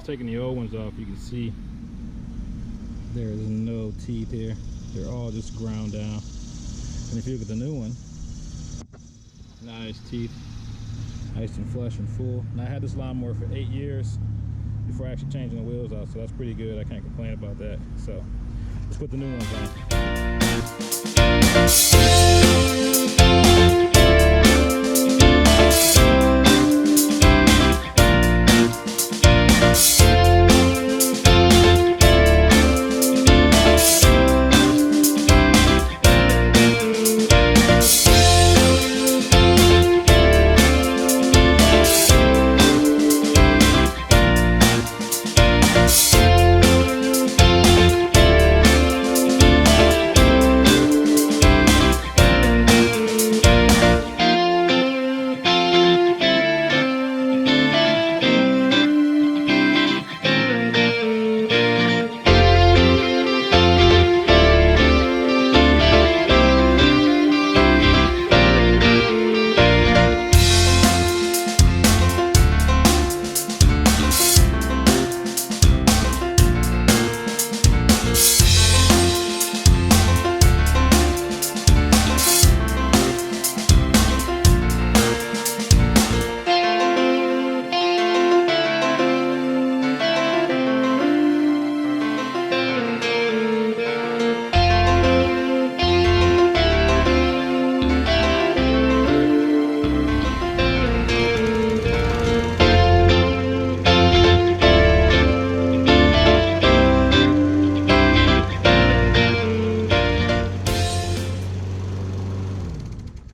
taking the old ones off, you can see there is no teeth here. They're all just ground down. And if you look at the new one, nice teeth, nice and flush and full. And I had this lawnmower for 8 years before actually changing the wheels out, so that's pretty good. I can't complain about that. So let's put the new ones on.